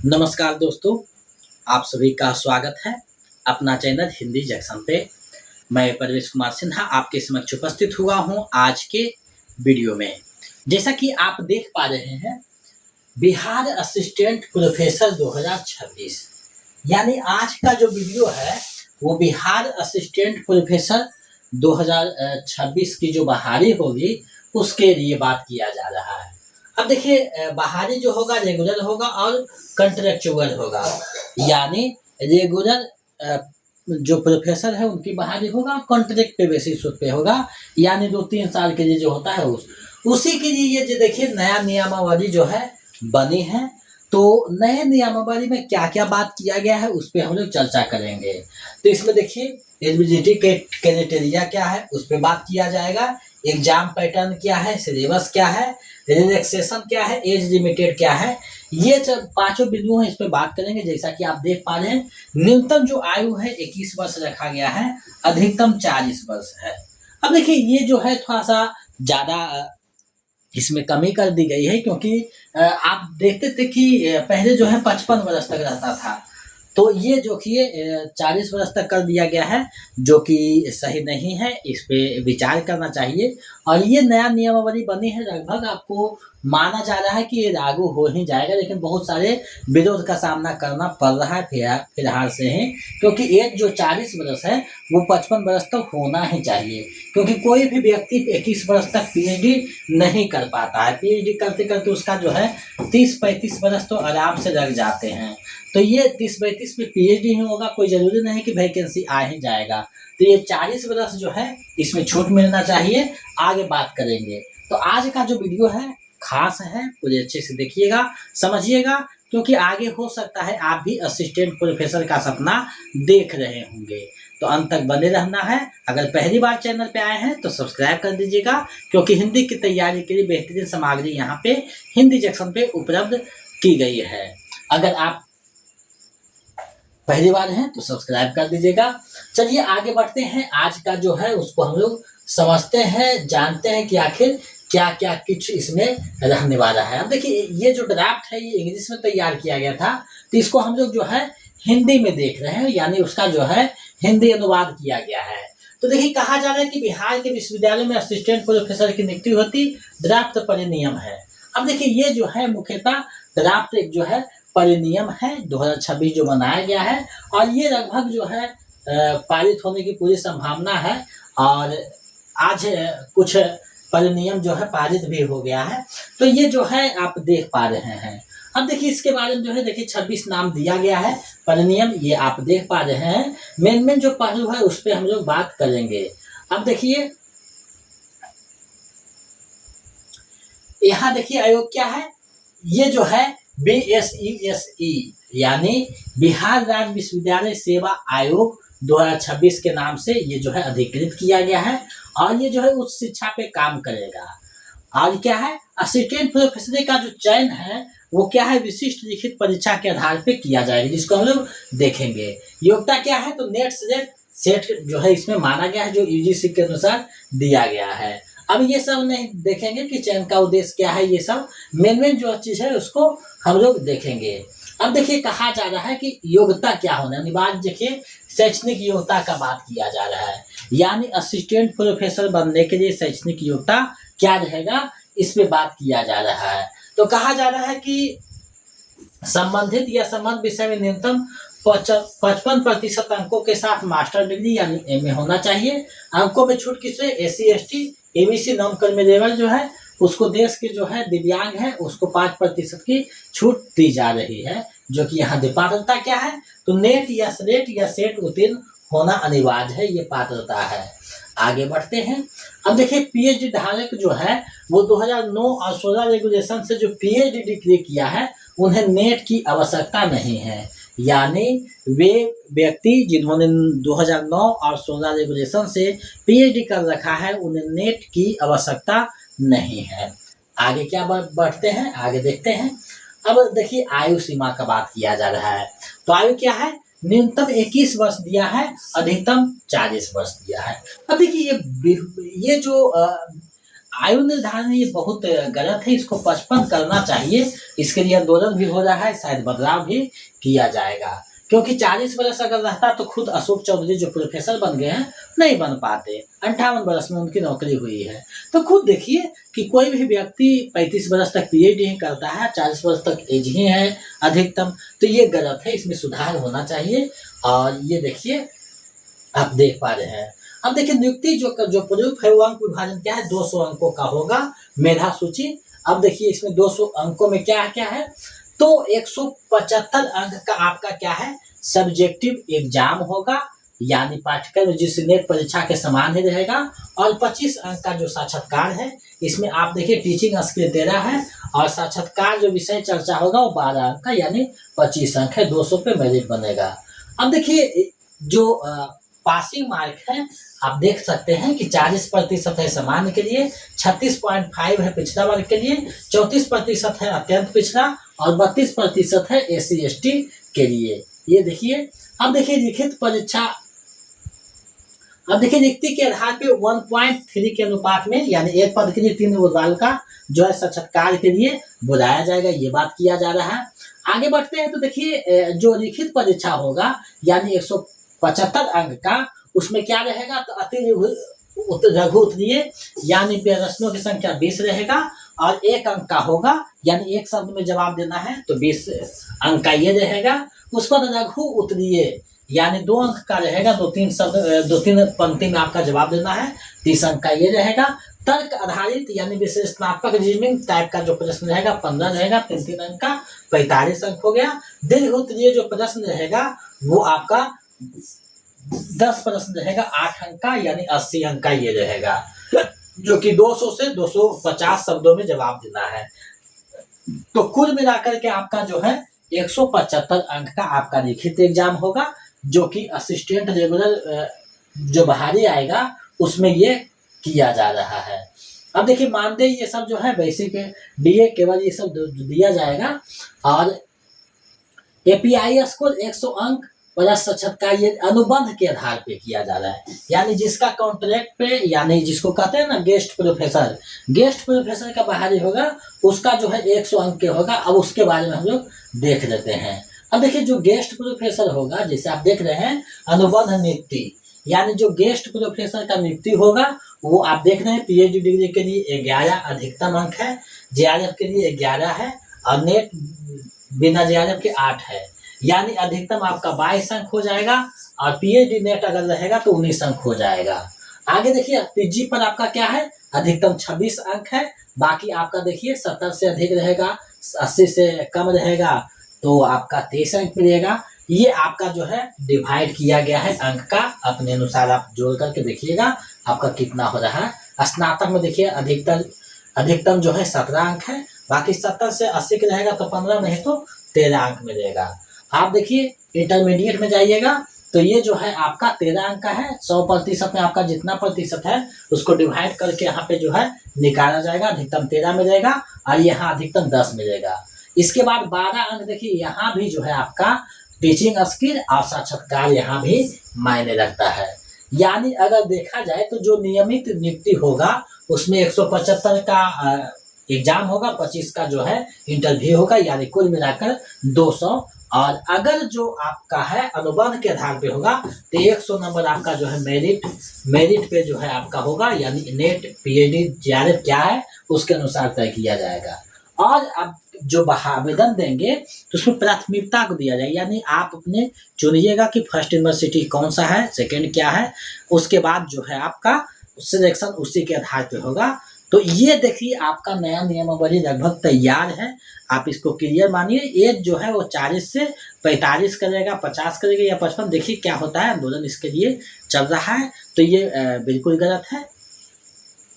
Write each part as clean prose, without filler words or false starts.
नमस्कार दोस्तों, आप सभी का स्वागत है अपना चैनल हिंदी जंक्शन पे। मैं परवेश कुमार सिन्हा आपके समक्ष उपस्थित हुआ हूँ आज के वीडियो में। जैसा कि आप देख पा रहे हैं, बिहार असिस्टेंट प्रोफेसर 2026 यानी आज का जो वीडियो है वो बिहार असिस्टेंट प्रोफेसर 2026 की जो बहाली होगी उसके लिए बात किया जा रहा है। अब देखिए, बहाली जो होगा रेगुलर होगा और कंट्रेक्चुअल होगा। यानी रेगुलर जो प्रोफेसर है उनकी बहाली होगा, कॉन्ट्रैक्ट पे बेसिस पे होगा, यानी 2-3 साल के लिए जो होता है उसी के लिए ये जो देखिए नया नियमावली जो है बनी है। तो नए नियमावली में क्या क्या बात किया गया है उस पर हम लोग चर्चा करेंगे। तो इसमें देखिए एलिजिबिलिटी क्राइटेरिया क्या है उस पर बात किया जाएगा, एग्जाम पैटर्न क्या है, सिलेबस क्या है, रिलैक्सेशन क्या है, एज लिमिटेड क्या है, ये सब पांचों बिंदु हैं, इस पे बात करेंगे। जैसा कि आप देख पा रहे हैं, न्यूनतम जो आयु है 21 वर्ष रखा गया है, अधिकतम 40 वर्ष है। अब देखिए ये जो है थोड़ा सा ज्यादा इसमें कमी कर दी गई है, क्योंकि आप देखते थे कि पहले जो है 55 वर्ष तक रहता था, तो ये जो कि 40 वर्ष तक कर दिया गया है, जो कि सही नहीं है। इस पे विचार करना चाहिए। और ये नया नियमावली बनी है, लगभग आपको माना जा रहा है कि ये लागू हो ही जाएगा, लेकिन बहुत सारे विरोध का सामना करना पड़ रहा है फिलहाल से ही, क्योंकि एज जो 40 वर्ष है वो 55 वर्ष तक होना ही चाहिए। क्योंकि कोई भी व्यक्ति 21 वर्ष तक पीएचडी नहीं कर पाता है। पीएचडी करते करते उसका जो है 30-35 वर्ष तो आराम से लग जाते हैं। तो ये 30-35 में पीएचडी ही होगा, कोई ज़रूरी नहीं कि वैकेंसी आ ही जाएगा। तो ये 40 वर्ष जो है इसमें छूट मिलना चाहिए। आगे बात करेंगे। तो आज का जो वीडियो है खास है, पूरे अच्छे से देखिएगा, समझिएगा, क्योंकि आगे हो सकता है आप भी असिस्टेंट प्रोफेसर का सपना देख रहे होंगे। तो अंत तक बने रहना है। अगर पहली बार चैनल पे आए हैं तो सब्सक्राइब कर दीजिएगा, क्योंकि हिंदी की तैयारी के लिए बेहतरीन सामग्री यहाँ पे हिंदी जंक्शन पे उपलब्ध की गई है। अगर आप पहली बार हैं तो सब्सक्राइब कर दीजिएगा। चलिए आगे बढ़ते हैं। आज का जो है उसको हम लोग समझते हैं, जानते हैं कि आखिर क्या क्या कुछ इसमें रहने वाला है। अब देखिए ये जो ड्राफ्ट है ये इंग्लिश में तैयार किया गया था, तो इसको हम लोग जो है हिंदी में देख रहे हैं, यानी उसका जो है हिंदी अनुवाद किया गया है। तो देखिए कहा जा रहा है कि बिहार के विश्वविद्यालय में असिस्टेंट प्रोफेसर की नियुक्ति होती ड्राफ्ट परिनियम है। अब देखिए ये जो है मुख्यतः ड्राफ्ट एक जो है परिनियम है 2026 जो बनाया गया है, और ये लगभग जो है पारित होने की पूरी संभावना है। और आज कुछ परिनियम जो है पारित भी हो गया है। तो ये जो है आप देख पा रहे हैं। अब देखिए इसके बारे में जो है देखिए 26 नाम दिया गया है परिनियम, ये आप देख पा रहे हैं। मेन जो पहलू है उस पर हम लोग बात करेंगे। अब देखिए यहाँ देखिए आयोग क्या है, ये जो है BSESE यानी बिहार राज्य विश्वविद्यालय सेवा आयोग 2026 के नाम से ये जो है अधिकृत किया गया है, और ये जो है उच्च शिक्षा पे काम करेगा। और क्या है, असिस्टेंट प्रोफेसर का जो चयन है वो क्या है, विशिष्ट लिखित परीक्षा के आधार पे किया जाएगा, जिसको हम लोग देखेंगे। योग्यता क्या है, तो नेट सेट जो है इसमें माना गया है, जो यूजीसी के अनुसार दिया गया है। अब ये सब नहीं देखेंगे कि चयन का उद्देश्य क्या है, ये सब मेन जो चीज है उसको हम लोग देखेंगे। अब देखिए कहा जा रहा है कि योग्यता क्या होना अनिवार्य। देखिए शैक्षणिक योग्यता का बात किया जा रहा है, यानी असिस्टेंट प्रोफेसर बनने के लिए शैक्षणिक योग्यता क्या रहेगा, इस पे बात किया जा रहा है। तो कहा जा रहा है कि संबंधित या संबंध विषय में न्यूनतम 55% अंकों के साथ मास्टर डिग्री यानी MA होना चाहिए। अंकों में छूट किससे, SC ST ABC non criminal जो है उसको, देश के जो है दिव्यांग है उसको 5% की छूट दी जा रही है, जो कि यहाँ पात्रता क्या है, तो नेट या स्लेट या सेट उत्तीर्ण होना अनिवार्य है, ये पात्रता है। आगे बढ़ते हैं। अब देखिए पीएचडी धारक जो है वो 2009 और 16 रेगुलेशन से जो पीएचडी डिग्री किया है उन्हें नेट की आवश्यकता नहीं है। यानी वे व्यक्ति जिन्होंने 2009 और 16 रेगुलेशन से पीएचडी कर रखा है उन्हें नेट की आवश्यकता नहीं है। आगे क्या बढ़ते हैं, आगे देखते हैं। अब देखिए आयु सीमा का बात किया जा रहा है। तो आयु क्या है, न्यूनतम 21 वर्ष दिया है, अधिकतम 40 वर्ष दिया है। अब देखिए ये जो आयु निर्धारण ये बहुत गलत है, इसको 55 करना चाहिए। इसके लिए आंदोलन भी हो रहा है, शायद बदलाव भी किया जाएगा, क्योंकि 40 वर्ष अगर रहता तो खुद अशोक चौधरी जो प्रोफेसर बन गए हैं नहीं बन पाते। 58 वर्ष में उनकी नौकरी हुई है। तो खुद देखिए कि कोई भी व्यक्ति 35 वर्ष तक पीएचडी ही करता है, 40 वर्ष तक एज ही है अधिकतम, तो ये गलत है, इसमें सुधार होना चाहिए। और ये देखिए आप देख पा रहे हैं। अब देखिए नियुक्ति जो प्रूफ है वो अंक विभाजन क्या है, 200 अंकों का होगा मेधा सूची। अब देखिए इसमें 200 अंकों में क्या क्या है, तो 175 अंक का आपका क्या है, सब्जेक्टिव एग्जाम होगा, यानी पाठ्यक्रम जिस नेट परीक्षा के समान ही रहेगा। और 25 अंक का जो साक्षात्कार है, इसमें आप देखिए टीचिंग स्किल 13 है, और साक्षात्कार जो विषय चर्चा होगा वो 12 अंक का, यानी 25 अंक है, 200 पे मेरिट बनेगा। अब देखिए जो पासिंग मार्क है, आप देख सकते हैं कि 40% है सामान्य के लिए, 36.5 है पिछड़ा वर्ग के लिए, 34% है अत्यंत पिछड़ा, और 32% है SC/ST के लिए। ये देखिए। अब देखिए लिखित परीक्षा, अब देखिए रिक्ति के आधार पे 1.3 के अनुपात में, यानी एक पद के लिए 3 उम्मीदवारों का जो है साक्षात्कार के लिए बुलाया जाएगा, ये बात किया जा रहा है। आगे बढ़ते हैं तो देखिए जो लिखित परीक्षा होगा, यानी 175 अंक का, उसमें क्या रहेगा, तो अति लघु उत्तरीय, यानी प्रश्नों की संख्या 20 रहेगा, और 1 अंक का होगा, यानी एक शब्द में जवाब देना है तो 20 अंक का ये रहेगा। उसके बाद लघु उत्तरीय, यानी 2 अंक का रहेगा, 2-3 पंक्ति में आपका जवाब देना है, 30 अंक का ये रहेगा। तर्क आधारित यानी विश्लेषणात्मक रीजनिंग टाइप का जो प्रश्न रहेगा 15 रहेगा, 3-3 अंक का, 45 अंक हो गया। दीर्घ उत्तरीय जो प्रश्न रहेगा वो आपका 10 प्रश्न रहेगा, 8 अंक का, यानी 80 अंक का ये रहेगा, जो कि 200 से 250 शब्दों में जवाब देना है। तो कुल मिलाकर के आपका जो है 175 अंक का आपका लिखित एग्जाम होगा, जो कि असिस्टेंट रेगुलर जो बाहरी आएगा उसमें ये किया जा रहा है। अब देखिए मानदेय ये सब जो है बेसिक डीए केवल ये सब दिया जाएगा, और एपीआई स्कोर 100 अंक प्लस साक्षात्कार ये अनुबंध के आधार पे किया जा रहा है, यानी जिसका कॉन्ट्रैक्ट पे, यानी जिसको कहते हैं ना गेस्ट प्रोफेसर का बाहरी होगा, उसका जो है 100 अंक के होगा। अब उसके बारे में हम लोग देख लेते हैं। अब देखिए जो गेस्ट प्रोफेसर होगा, जैसे आप देख रहे हैं अनुबंध नियुक्ति, यानी जो गेस्ट प्रोफेसर का नियुक्ति होगा वो आप देख रहे हैं पीएचडी डिग्री के लिए 11 अधिकतम अंक है, जेआरएफ के लिए 11 है, और नेट बिना जेआरएफ के 8 है, यानी अधिकतम आपका 22 अंक हो जाएगा, और पीएचडी नेट अगर रहेगा तो 19 अंक हो जाएगा। आगे देखिए पीजी पर आपका क्या है, अधिकतम 26 अंक है, बाकी आपका देखिए 70 से अधिक रहेगा, 80 से कम रहेगा तो आपका 23 अंक मिलेगा। ये आपका जो है डिवाइड किया गया है अंक का, अपने अनुसार आप जोड़ करके देखिएगा आपका कितना हो रहा है। स्नातक में देखिए अधिकतम जो है 17 अंक है, बाकी 70 से 80 के रहेगा तो 15 नहीं तो 13 अंक मिलेगा। आप देखिए इंटरमीडिएट में जाइएगा तो ये जो है आपका 13 अंक का है, 100% में आपका जितना प्रतिशत है उसको डिवाइड करके यहाँ पे जो है निकाला जाएगा, अधिकतम 13 मिलेगा, और यहाँ अधिकतम 10 मिलेगा। इसके बाद 12 अंक देखिए यहाँ भी जो है आपका टीचिंग स्किल और साक्षात्कार यहाँ भी मायने रखता है। यानी अगर देखा जाए तो जो नियमित नियुक्ति होगा उसमें 175 का एग्जाम होगा, 25 का जो है इंटरव्यू होगा, यानी कुल मिलाकर 200। और अगर जो आपका है अनुबंध के आधार पे होगा तो 100 नंबर आपका जो है मेरिट पे जो है आपका होगा, यानी नेट पीएचडी जेआरएफ क्या है उसके अनुसार तय किया जाएगा। और अब जो आवेदन देंगे तो उसमें प्राथमिकता को दिया जाएगा, यानी आप अपने चुनिएगा कि फर्स्ट यूनिवर्सिटी कौन सा है, सेकंड क्या है, उसके बाद जो है आपका सिलेक्शन उसी के आधार पे होगा। तो ये देखिए आपका नया नियमावली लगभग तैयार है, आप इसको क्लियर मानिए। एज जो है वो 40 से 45 करेगा, 50 करेगा या 55, देखिए क्या होता है, आंदोलन इसके लिए चल रहा है। तो ये बिल्कुल गलत है,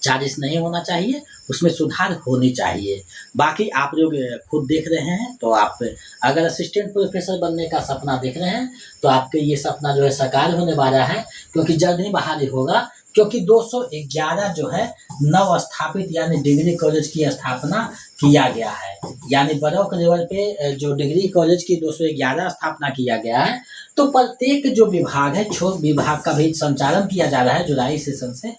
40 नहीं होना चाहिए, उसमें सुधार होनी चाहिए। बाकी आप लोग खुद देख रहे हैं, तो आप अगर असिस्टेंट प्रोफेसर बनने का सपना देख रहे हैं तो आपके ये सपना जो है साकार होने वाला है, क्योंकि जल्द ही बहाली होगा। क्योंकि 211 जो है नव स्थापित यानी डिग्री कॉलेज की स्थापना किया गया है, यानी ब्लॉक लेवल पे जो डिग्री कॉलेज की 211 स्थापना किया गया है। तो प्रत्येक जो विभाग है, छोट विभाग का भी संचालन किया जा रहा है जुलाई सेशन से।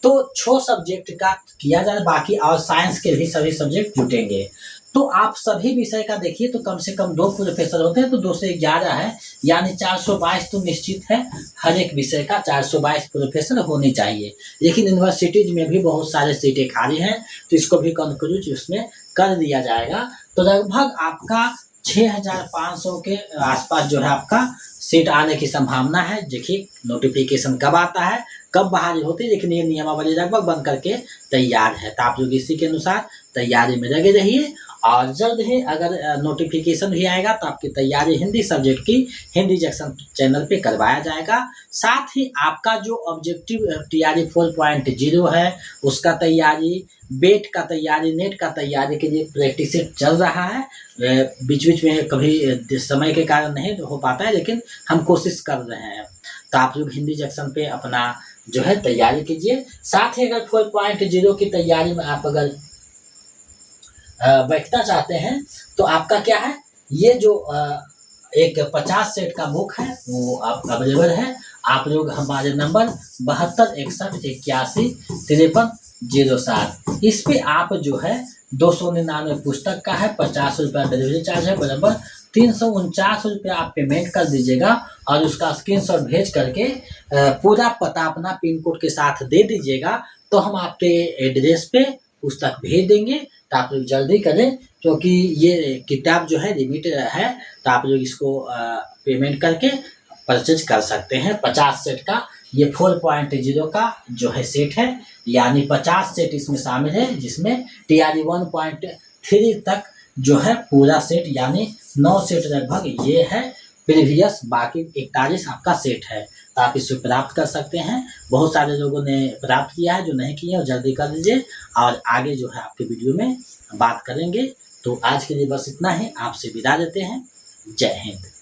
तो 6 सब्जेक्ट का किया जाए, बाकी और साइंस के भी सभी सब्जेक्ट जुटेंगे। तो आप सभी विषय का देखिए तो कम से कम 2 प्रोफेसर होते हैं, तो 2 से 11 है, यानी 422 तो निश्चित है, हर एक विषय का 422 प्रोफेसर होनी चाहिए। लेकिन यूनिवर्सिटीज में भी बहुत सारे सीटें खाली हैं, तो इसको भी कंक्लूज उसमें कर दिया जाएगा। तो लगभग आपका 6500 के आसपास जो है आपका सीट आने की संभावना है। देखिए नोटिफिकेशन कब आता है, कब बहाली होती है, लेकिन ये नियमावली लगभग बन करके तैयार है। तो आप लोग इसी के अनुसार तैयारी में लगे रहिए, और जल्द ही अगर नोटिफिकेशन भी आएगा तो आपकी तैयारी हिंदी सब्जेक्ट की हिंदी जंक्शन चैनल पे करवाया जाएगा। साथ ही आपका जो ऑब्जेक्टिव टीआरई 4.0 है उसका तैयारी, बेट का तैयारी, नेट का तैयारी के लिए प्रैक्टिस चल रहा है। बीच बीच में कभी समय के कारण नहीं हो पाता है, लेकिन हम कोशिश कर रहे हैं। तो आप लोग हिंदी जंक्शन पे अपना जो है तैयारी कीजिए। साथ ही अगर 4.0 की तैयारी में आप अगर बैठना चाहते हैं तो आपका क्या है, ये जो एक 50 सेट का बुक है वो आप अवेलेबल है। आप लोग हमारे नंबर 7261815307, इस पे आप जो है 299 पुस्तक का है, 50 रुपया डिलीवरी चार्ज है, बराबर 349 रुपया आप पेमेंट कर दीजिएगा, और उसका स्क्रीनशॉट भेज करके पूरा पता अपना पिन कोड के साथ दे दीजिएगा, तो हम आपके एड्रेस पे पुस्तक भेज देंगे। तो आप लोग जल्दी करें, क्योंकि ये किताब जो है लिमिटेड है, तो आप लोग इसको पेमेंट करके परचेज कर सकते हैं। 50 सेट का ये 4.0 का जो है सेट है, यानी 50 सेट इसमें शामिल है, जिसमें टीआरई 1.3 तक जो है पूरा सेट, यानी 9 सेट लगभग ये है प्रीवियस, बाकी 41 आपका सेट है। तो आप इससे प्राप्त कर सकते हैं। बहुत सारे लोगों ने प्राप्त किया है, जो नहीं किए वो जल्दी कर दीजिए, और आगे जो है आपके वीडियो में बात करेंगे। तो आज के लिए बस इतना ही, आपसे विदा देते हैं। जय हिंद।